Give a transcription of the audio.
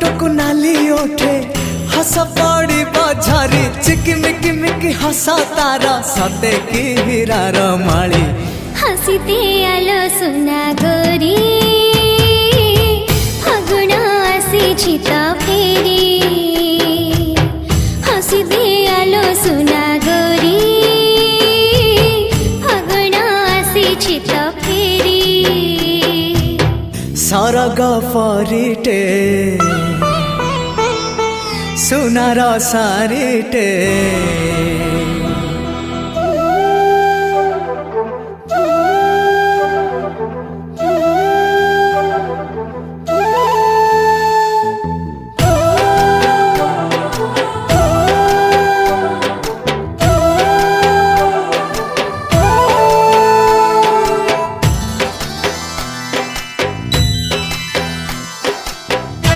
टुक नाली ओठे हस पड़ी बझरी चिकिमिकी मिकी हसा तारा सते की हीरार माली हसीते आलो सुना गोरी फागुण आसी तो फेरी हसीते आलो सुना गोरी फागुण आसी तो फेरी सरग परिटे सुनार सारिटे